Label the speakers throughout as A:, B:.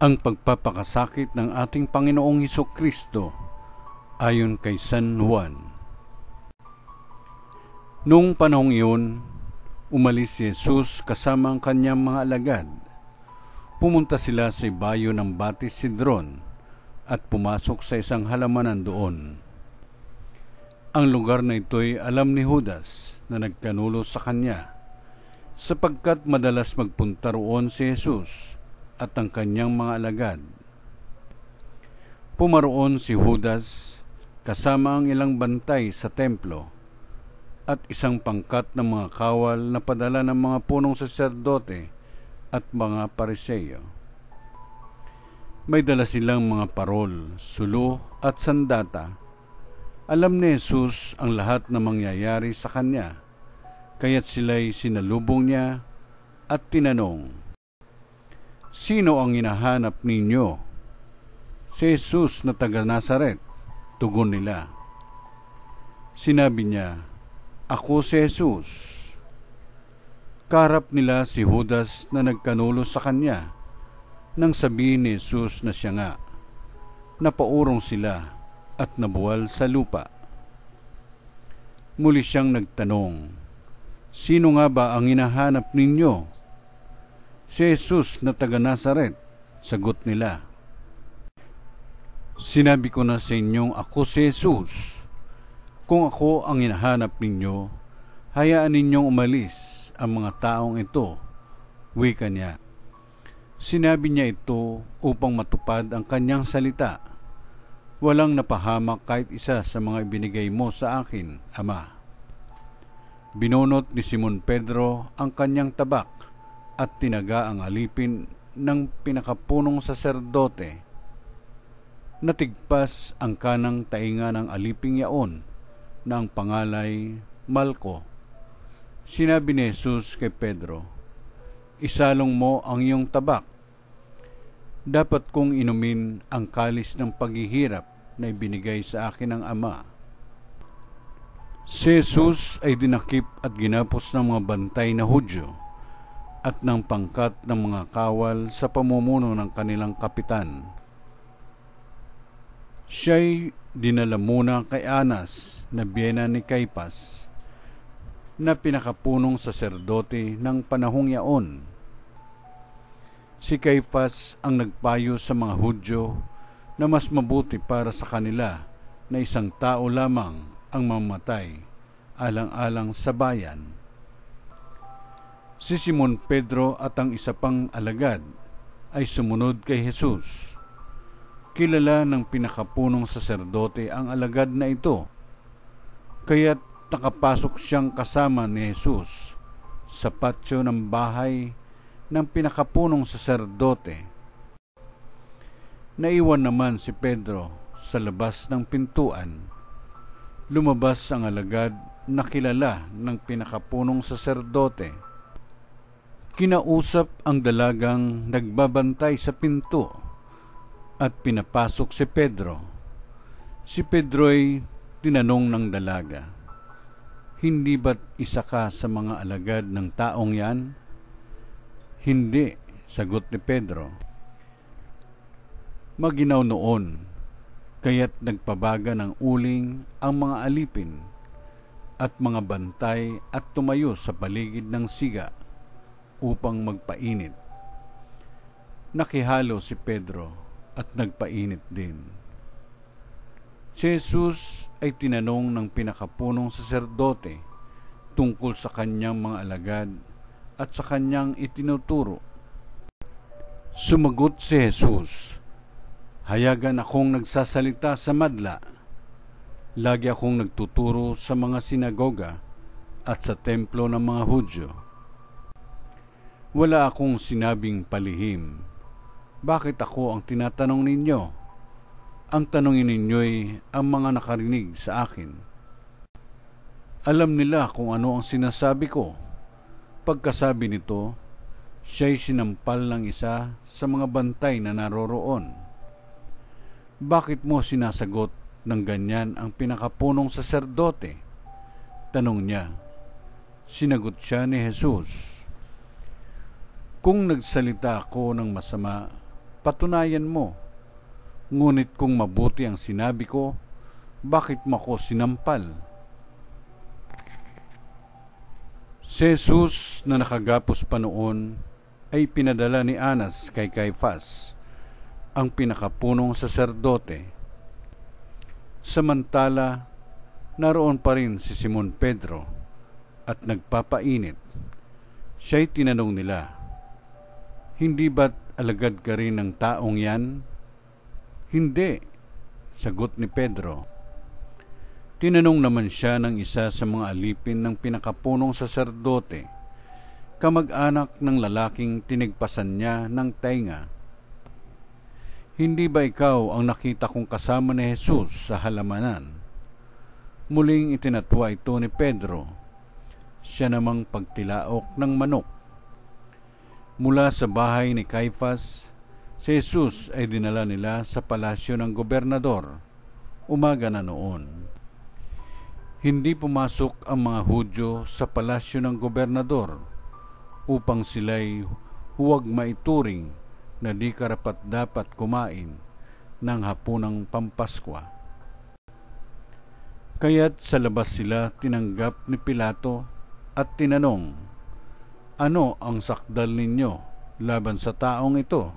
A: Ang pagpapakasakit ng ating Panginoong Hesukristo ayon kay San Juan. Noong panahong iyon, umalis si Jesus kasama ang kanyang mga alagad. Pumunta sila sa ibayo ng Batis Sidron at pumasok sa isang halamanan doon. Ang lugar na ito'y alam ni Judas na nagkanulo sa kanya, sapagkat madalas magpunta roon si Jesus at ang kanyang mga alagad. Pumaroon si Judas kasama ang ilang bantay sa templo at isang pangkat ng mga kawal na padala ng mga punong saserdote at mga Pariseyo. May dala silang mga parol, sulo at sandata. Alam ni Jesus ang lahat na mangyayari sa kanya, kaya't sila'y sinalubong niya at tinanong, "Sino ang hinahanap ninyo?" "Si Jesus na taga Nazaret," tugon nila. Sinabi niya, "Ako si Jesus." Kaharap nila si Judas na nagkanulo sa kanya. Nang sabihin ni Jesus na siya nga, napaurong sila at nabuwal sa lupa. Muli siyang nagtanong, "Sino nga ba ang hinahanap ninyo?" "Si Jesus na taga Nazaret," sagot nila. "Sinabi ko na sa inyong ako si Jesus. Kung ako ang hinahanap ninyo, hayaan ninyong umalis ang mga taong ito," wika niya. Sinabi niya ito upang matupad ang kanyang salita. "Walang napahamak kahit isa sa mga ibinigay mo sa akin, Ama." Binunot ni Simon Pedro ang kanyang tabak at tinaga ang alipin ng pinakapunong saserdote. Natigpas ang kanang tainga ng aliping yaon na ang pangalay Malko. Sinabi ni Jesus kay Pedro, "Isalong mo ang iyong tabak. Dapat kong inumin ang kalis ng paghihirap na ibinigay sa akin ng Ama." Si Jesus ay dinakip at ginapos ng mga bantay na Hudyo at ng pangkat ng mga kawal sa pamumuno ng kanilang kapitan. Siya'y dinala muna kay Anas na biyena ni Caiphas, na pinakapunong saserdote ng panahong yaon. Si Caiphas ang nagpayo sa mga Hudyo na mas mabuti para sa kanila na isang tao lamang ang mamatay alang-alang sa bayan. Si Simon Pedro at ang isa pang alagad ay sumunod kay Jesus. Kilala ng pinakapunong saserdote ang alagad na ito, kaya't nakapasok siyang kasama ni Jesus sa patio ng bahay ng pinakapunong saserdote. Naiwan naman si Pedro sa labas ng pintuan. Lumabas ang alagad na kilala ng pinakapunong saserdote. Kinausap ang dalagang nagbabantay sa pinto at pinapasok si Pedro. Si Pedro'y tinanong ng dalaga, "Hindi ba't isa ka sa mga alagad ng taong yan?" "Hindi," sagot ni Pedro. Maginaw noon, kaya't nagpabaga ng uling ang mga alipin at mga bantay at tumayo sa paligid ng siga upang magpainit. Nakihalo si Pedro at nagpainit din. Si Jesus ay tinanong ng pinakapunong saserdote tungkol sa kanyang mga alagad at sa kanyang itinuturo. Sumagot si Jesus, "Hayagan akong nagsasalita sa madla. Lagi akong nagtuturo sa mga sinagoga at sa templo ng mga Hudyo. Wala akong sinabing palihim. Bakit ako ang tinatanong ninyo? Ang tanongin ninyo'y ang mga nakarinig sa akin. Alam nila kung ano ang sinasabi ko." Pagkasabi nito, siya'y sinampal ng isa sa mga bantay na naroroon. "Bakit mo sinasagot ng ganyan ang pinakapunong saserdote?" tanong niya. Sinagot siya ni Jesus, "Kung nagsalita ako ng masama, patunayan mo. Ngunit kung mabuti ang sinabi ko, bakit mo ako sinampal? Si Jesus na nakagapos pa noon ay pinadala ni Anas kay Caifás, ang pinakapunong saserdote. Samantala, naroon pa rin si Simon Pedro at nagpapainit. Siya'y tinanong nila, "Hindi ba't alagad ka rin ng taong yan?" "Hindi," sagot ni Pedro. Tinanong naman siya ng isa sa mga alipin ng pinakapunong saserdote, kamag-anak ng lalaking tinigpasan niya ng tainga. "Hindi ba ikaw ang nakita kong kasama ni Jesus sa halamanan?" Muling itinatwa ito ni Pedro. Siya namang pagtilaok ng manok. Mula sa bahay ni Caifás, si Jesus ay dinala nila sa palasyo ng gobernador. Umaga na noon. Hindi pumasok ang mga Hudyo sa palasyo ng gobernador upang sila'y huwag maituring na di karapat-dapat kumain ng hapunang Pampaskwa. Kaya't sa labas sila tinanggap ni Pilato at tinanong, "Ano ang sakdal ninyo laban sa taong ito?"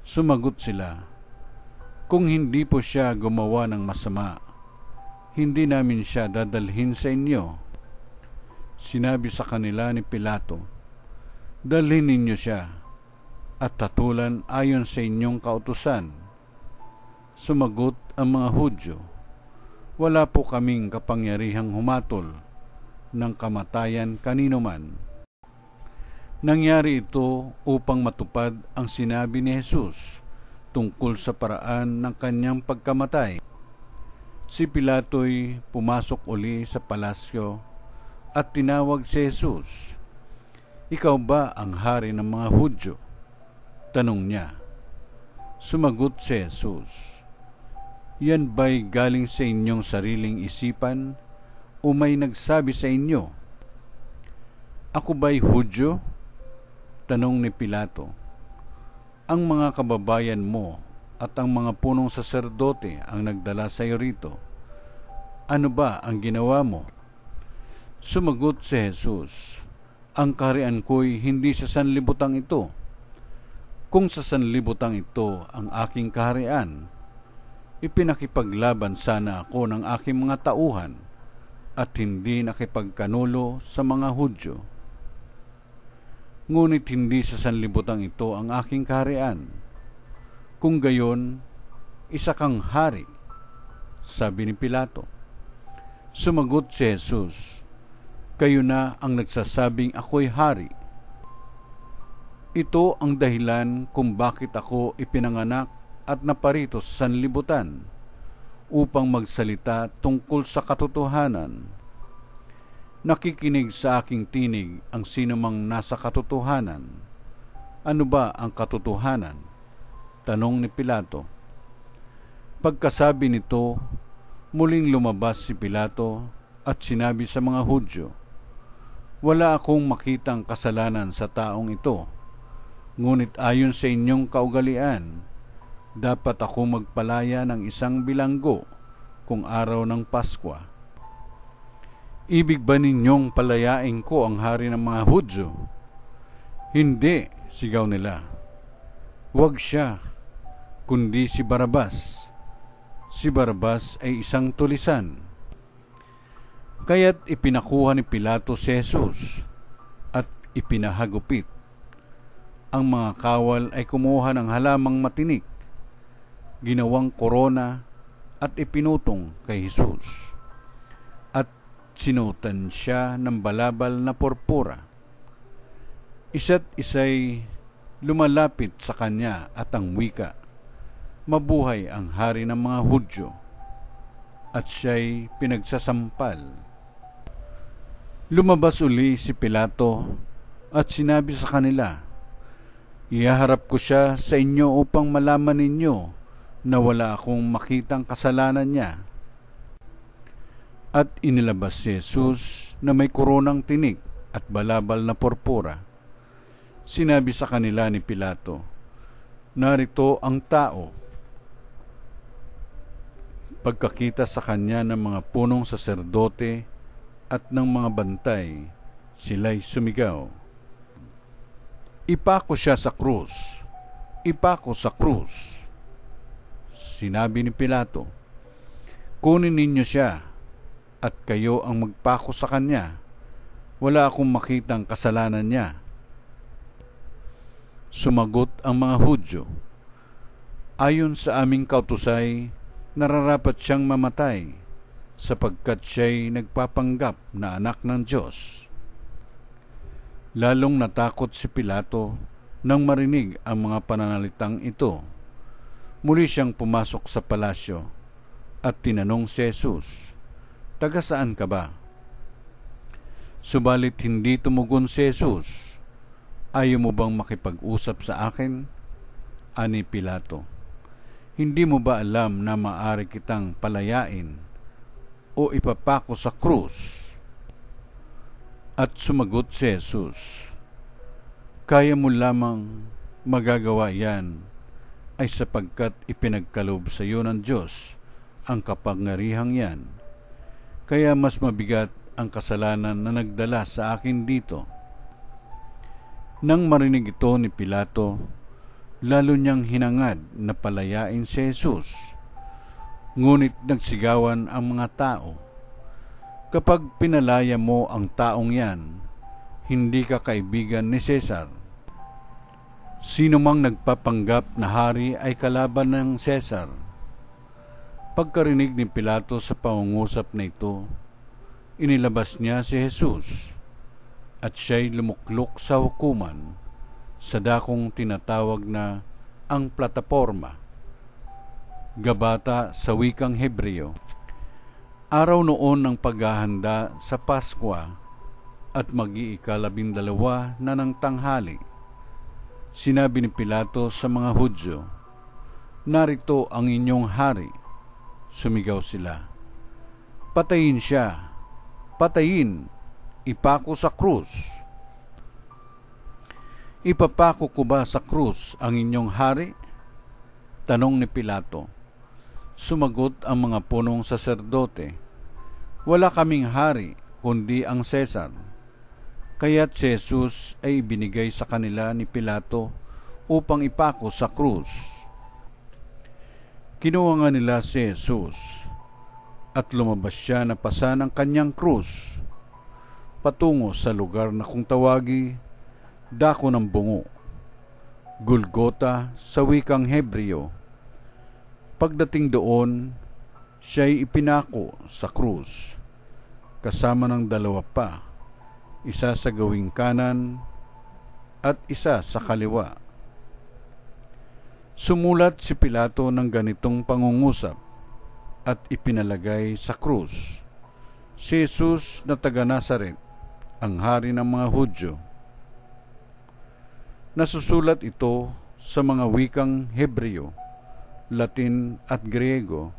A: Sumagot sila, "Kung hindi po siya gumawa ng masama, hindi namin siya dadalhin sa inyo." Sinabi sa kanila ni Pilato, "Dalhin ninyo siya at hatulan ayon sa inyong kautusan." Sumagot ang mga Hudyo, "Wala po kaming kapangyarihang humatol ng kamatayan kanino man." Nangyari ito upang matupad ang sinabi ni Jesus tungkol sa paraan ng kanyang pagkamatay. Si Pilato'y pumasok uli sa palasyo at tinawag si Jesus. "Ikaw ba ang hari ng mga Hudyo?" tanong niya. Sumagot si Jesus, "Yan ba'y galing sa inyong sariling isipan o may nagsabi sa inyo?" "Ako ba'y Hudyo?" tanong ni Pilato. "Ang mga kababayan mo at ang mga punong saserdote ang nagdala sa iyo rito. Ano ba ang ginawa mo?" Sumagot si Jesus, "Ang kaharian ko'y hindi sa sanlibutang ito. Kung sa sanlibutang ito ang aking kaharian, ipinakipaglaban sana ako ng aking mga tauhan at hindi nakipagkanulo sa mga Hudyo. Ngunit hindi sa sanlibutang ito ang aking kaharian. Kung gayon, isa kang hari," sabi ni Pilato. Sumagot si Jesus, "Kayo na ang nagsasabing ako'y hari. Ito ang dahilan kung bakit ako ipinanganak at naparito sa sanlibutan, upang magsalita tungkol sa katotohanan. Nakikinig sa aking tinig ang sinumang nasa katotohanan." "Ano ba ang katotohanan?" tanong ni Pilato. Pagkasabi nito, muling lumabas si Pilato at sinabi sa mga Hudyo, "Wala akong makitang kasalanan sa taong ito, ngunit ayon sa inyong kaugalian, dapat ako magpalaya ng isang bilanggo kung araw ng Paskwa. Ibig ba ninyong palayain ko ang hari ng mga Hudyo?" "Hindi," sigaw nila. "Huwag siya, kundi si Barabas. Si Barabas ay isang tulisan." Kaya't ipinakuha ni Pilato si Jesus at ipinahagupit. Ang mga kawal ay kumuha ng halamang matinik, ginawang korona at ipinutong kay Jesus. At sinutan siya ng balabal na purpura. Isa't isa'y lumalapit sa kanya at ang wika, "Mabuhay ang hari ng mga Hudyo," at siya'y pinagsasampal. Lumabas uli si Pilato at sinabi sa kanila, "Ihaharap ko siya sa inyo upang malaman ninyo na wala akong makitang kasalanan niya." At inilabas si Jesus na may koronang tinik at balabal na purpura. Sinabi sa kanila ni Pilato, Narito ang tao. Pagkakita sa kanya ng mga punong saserdote at ng mga bantay, sila'y sumigaw, "Ipako siya sa krus! Ipako sa krus!" Sinabi ni Pilato, "Kunin ninyo siya at kayo ang magpako sa kanya. Wala akong makitang kasalanan niya." Sumagot ang mga Hudyo, "Ayon sa aming kautusay, nararapat siyang mamatay sapagkat siya'y nagpapanggap na anak ng Diyos." Lalong natakot si Pilato nang marinig ang mga pananalitang ito. Muli siyang pumasok sa palasyo at tinanong si Jesus, "Taga saan ka ba?" Subalit hindi tumugon si Jesus. "Ayaw mo bang makipag-usap sa akin?" ani Pilato. "Hindi mo ba alam na maaari kitang palayain o ipapako sa krus?" At sumagot si Jesus, "Kaya mo lamang magagawa yan ay sapagkat ipinagkaloob sa iyo ng Diyos ang kapangyarihang yan. Kaya mas mabigat ang kasalanan na nagdala sa akin dito." Nang marinig ito ni Pilato, lalo niyang hinangad na palayain si Jesus. Ngunit nagsigawan ang mga tao, "Kapag pinalaya mo ang taong yan, hindi ka kaibigan ni Cesar. Sino mang nagpapanggap na hari ay kalaban ng Cesar." Pagkarinig ni Pilato sa pangungusap na ito, inilabas niya si Jesus at siya'y lumuklok sa hukuman sa dakong tinatawag na ang plataporma, Gabata sa wikang Hebreo. Araw noon ng paghahanda sa Paskwa at mag-iikalabindalawa na ng tanghali. Sinabi ni Pilato sa mga Hudyo, "Narito ang inyong hari." Sumigaw sila, "Patayin siya! Patayin! Ipako sa krus!" "Ipapako ko ba sa krus ang inyong hari?" tanong ni Pilato. Sumagot ang mga punong saserdote, "Wala kaming hari kundi ang Cesar." Kaya't si Jesus ay ibinigay sa kanila ni Pilato upang ipako sa krus. Kinuha nga nila si Jesus at lumabas siya na pasa ng kanyang krus patungo sa lugar na kung tawagi Dako ng Bungo, Golgota sa wikang Hebreo. Pagdating doon, siya'y ipinako sa krus kasama ng dalawa pa, isa sa gawing kanan at isa sa kaliwa. Sumulat si Pilato ng ganitong pangungusap at ipinalagay sa krus, "Si Jesus na taga Nazaret, ang hari ng mga Hudyo." Nasusulat ito sa mga wikang Hebreo, Latin at Griego,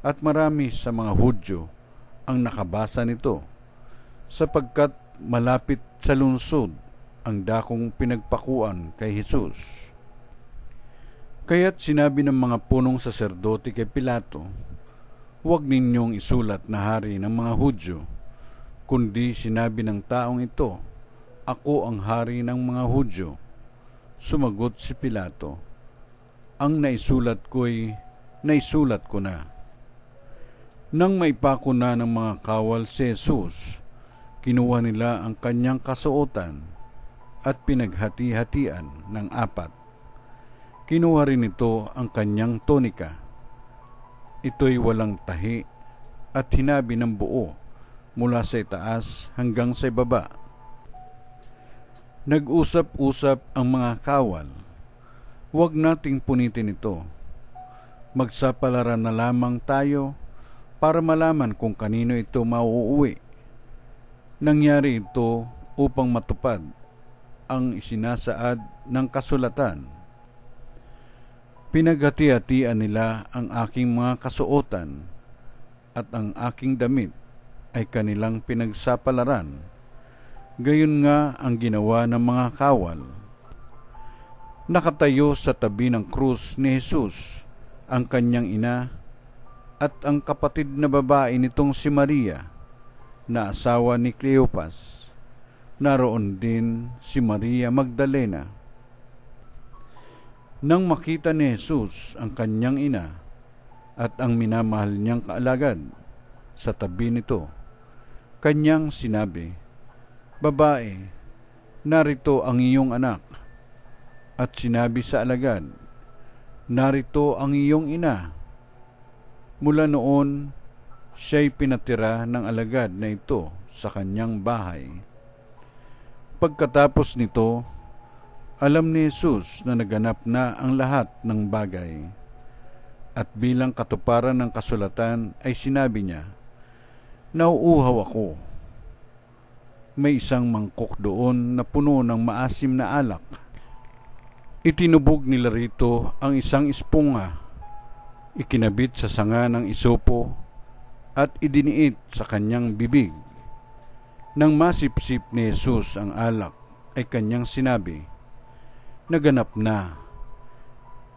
A: at marami sa mga Hudyo ang nakabasa nito sapagkat malapit sa lungsod ang dakong pinagpakuan kay Jesus. Kaya't sinabi ng mga punong saserdote kay Pilato, "Huwag ninyong isulat na hari ng mga Hudyo," kundi sinabi ng taong ito, "Ako ang hari ng mga Hudyo." Sumagot si Pilato, "Ang naisulat ko'y naisulat ko na." Nang maipako na ng mga kawal si Jesus, kinuha nila ang kanyang kasuotan at pinaghati-hatian ng apat. Kinuha rin ito ang kanyang tunika. Ito'y walang tahi at hinabi ng buo mula sa itaas hanggang sa ibaba. Nag-usap-usap ang mga kawal, "Huwag nating punitin ito. Magsapalaran na lamang tayo para malaman kung kanino ito mauuwi." Nangyari ito upang matupad ang isinasaad ng kasulatan, "Pinaghati-hatian nila ang aking mga kasuotan at ang aking damit ay kanilang pinagsapalaran." Gayon nga ang ginawa ng mga kawal. Nakatayo sa tabi ng krus ni Jesus ang kanyang ina at ang kapatid na babae nitong si Maria na asawa ni Cleopas. Naroon din si Maria Magdalena. Nang makita ni Jesus ang kanyang ina at ang minamahal niyang kaalagad sa tabi nito, kanyang sinabi, "Babae, narito ang iyong anak." At sinabi sa alagad, "Narito ang iyong ina." Mula noon, siya'y pinatira ng alagad na ito sa kanyang bahay. Pagkatapos nito, alam ni Jesus na naganap na ang lahat ng bagay. At bilang katuparan ng kasulatan ay sinabi niya, "Nauuhaw ako." May isang mangkok doon na puno ng maasim na alak. Itinubog nila rito ang isang esponga, ikinabit sa sanga ng isopo at idiniit sa kanyang bibig. Nang masipsip ni Jesus ang alak, ay kanyang sinabi, "Naganap na."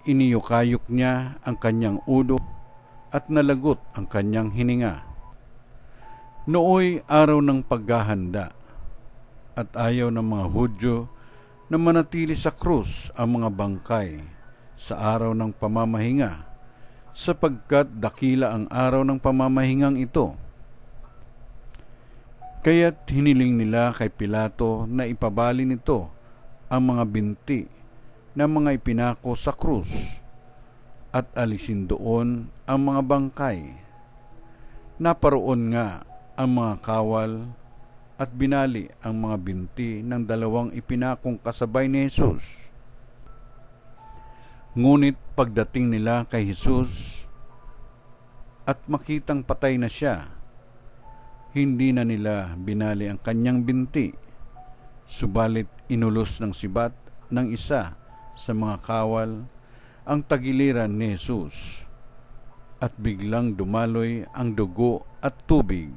A: Iniyukayok niya ang kanyang ulo at nalagot ang kanyang hininga. Nooy araw ng paghahanda at ayaw ng mga Hudyo na manatili sa krus ang mga bangkay sa araw ng pamamahinga, sapagkat dakila ang araw ng pamamahingang ito. Kaya't hiniling nila kay Pilato na ipabali nito ang mga binti ng mga ipinako sa krus at alisin doon ang mga bangkay. Naparoon nga ang mga kawal at binali ang mga binti ng dalawang ipinakong kasabay ni Jesus. Ngunit pagdating nila kay Jesus at makitang patay na siya, hindi na nila binali ang kanyang binti, subalit inulos ng sibat ng isa sa mga kawal ang tagiliran ni Jesus, at biglang dumaloy ang dugo at tubig.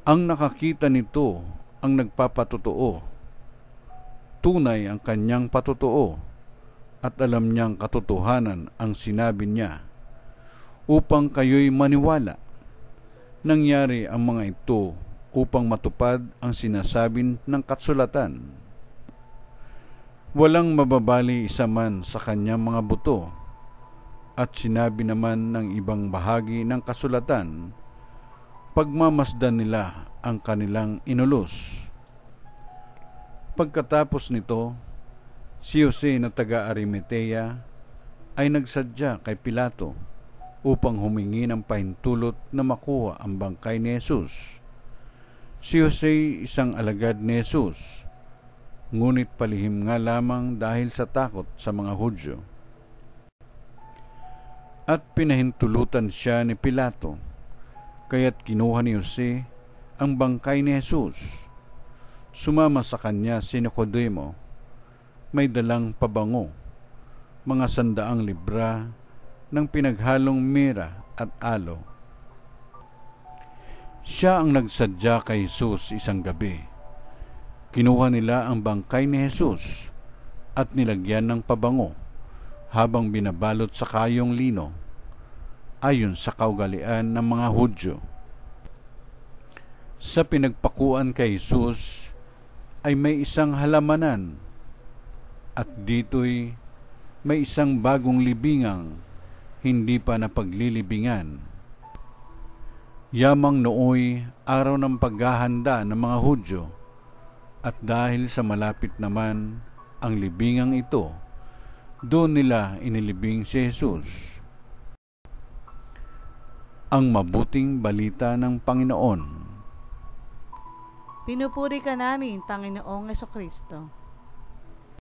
A: Ang nakakita nito ang nagpapatotoo. Tunay ang kanyang patotoo at alam niyang katotohanan ang sinabi niya upang kayo'y maniwala. Nangyari ang mga ito upang matupad ang sinasabi ng kasulatan. Walang mababali isa man sa kanyang mga buto, at sinabi naman ng ibang bahagi ng kasulatan, pagmamasdan nila ang kanilang inulos. Pagkatapos nito, si Jose na taga-Arimatea ay nagsadya kay Pilato upang humingi ng pahintulot na makuha ang bangkay ni Jesus. Si Jose isang alagad ni Jesus, ngunit palihim nga lamang dahil sa takot sa mga Hudyo. At pinahintulutan siya ni Pilato, kaya't kinuha ni Jose ang bangkay ni Jesus. Sumama sa kanya si Nicodemo, may dalang pabango, mga 100 libra ng pinaghalong mira at alo. Siya ang nagsadya kay Jesus isang gabi. Kinuha nila ang bangkay ni Jesus at nilagyan ng pabango habang binabalot sa kayong lino, ayon sa kaugalian ng mga Hudyo. Sa pinagpakuan kay Jesus ay may isang halamanan, at dito'y may isang bagong libingang hindi pa napaglilibingan. Yamang nooy araw ng paghahanda ng mga Hudyo, at dahil sa malapit naman ang libingang ito, doon nila inilibing si Jesus. Ang mabuting balita ng Panginoon.
B: Pinupuri ka namin, Panginoong Jesucristo.